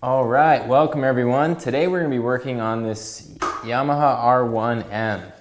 All right, welcome everyone. Today we're going to be working on this Yamaha R1M.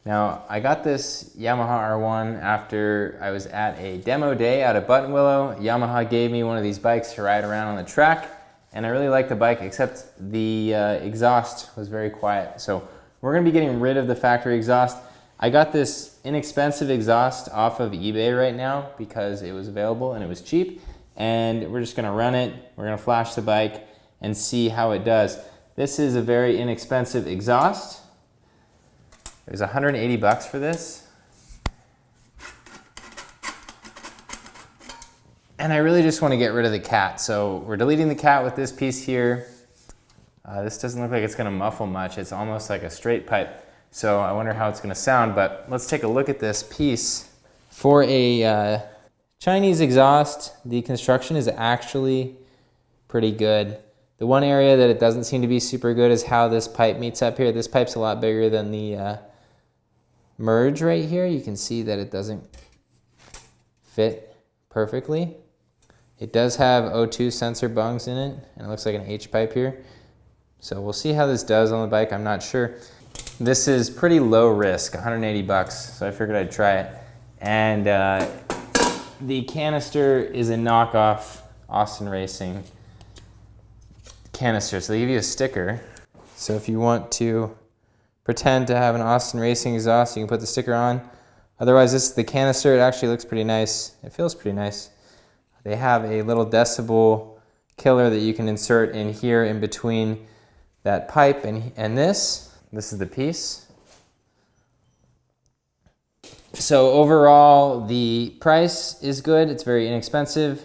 Now, I got this Yamaha R1 after I was at a demo day out of Buttonwillow. Yamaha gave me one of these bikes to ride around on the track, and I really liked the bike, except the exhaust was very quiet. So we're going to be getting rid of the factory exhaust. I got this inexpensive exhaust off of eBay right now because it was available and it was cheap. And we're just going to run it. We're going to flash the bike and see how it does. This is a very inexpensive exhaust. It was 180 bucks for this. And I really just want to get rid of the cat. So we're deleting the cat with this piece here. This doesn't look like it's going to muffle much. It's almost like a straight pipe. So I wonder how it's going to sound, but let's take a look at this piece. For a Chinese exhaust, the construction is actually pretty good. The one area that it doesn't seem to be super good is how this pipe meets up here. This pipe's a lot bigger than the merge right here. You can see that it doesn't fit perfectly. It does have O2 sensor bungs in it, and it looks like an H pipe here. So we'll see how this does on the bike. I'm not sure. This is pretty low risk, 180 bucks, so I figured I'd try it. And the canister is a knockoff Austin Racing canister, so they give you a sticker. So if you want to pretend to have an Austin Racing exhaust, you can put the sticker on. Otherwise, this is the canister. It actually looks pretty nice. It feels pretty nice. They have a little decibel killer that you can insert in here in between that pipe and this. This is the piece. So overall, the price is good. It's very inexpensive.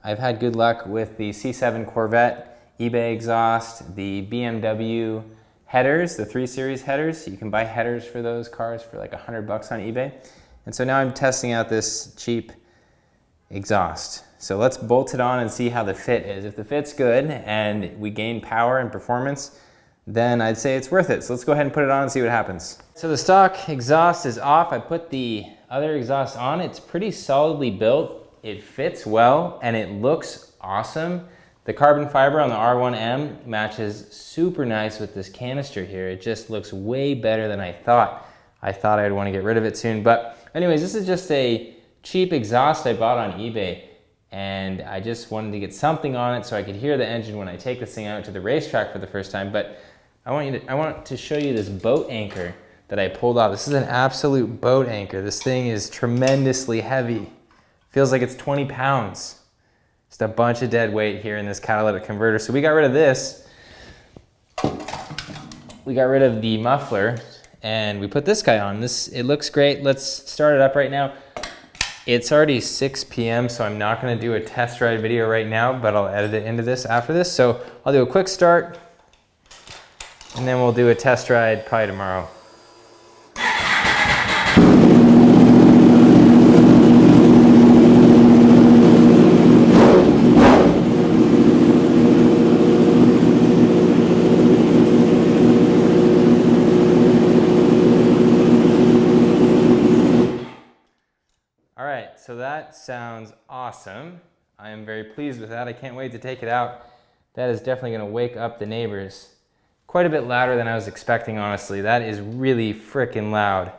I've had good luck with the C7 Corvette eBay exhaust, the BMW headers, the 3 Series headers. You can buy headers for those cars for like 100 bucks on eBay. And so now I'm testing out this cheap exhaust. So let's bolt it on and see how the fit is. If the fit's good and we gain power and performance, then I'd say it's worth it. So let's go ahead and put it on and see what happens. So the stock exhaust is off. I put the other exhaust on. It's pretty solidly built. It fits well and it looks awesome. The carbon fiber on the R1M matches super nice with this canister here. It just looks way better than I thought. I thought I'd want to get rid of it soon. But anyways, this is just a cheap exhaust I bought on eBay. And I just wanted to get something on it so I could hear the engine when I take this thing out to the racetrack for the first time. But I want to show you this boat anchor that I pulled off. This is an absolute boat anchor. This thing is tremendously heavy. Feels like it's 20 pounds. Just a bunch of dead weight here in this catalytic converter. So we got rid of this. We got rid of the muffler and we put this guy on. It looks great. Let's start it up right now. It's already 6 p.m. so I'm not gonna do a test ride video right now, but I'll edit it into this after this. So I'll do a quick start and then we'll do a test ride probably tomorrow. All right, so that sounds awesome. I am very pleased with that. I can't wait to take it out. That is definitely gonna wake up the neighbors. Quite a bit louder than I was expecting, honestly. That is really freaking loud.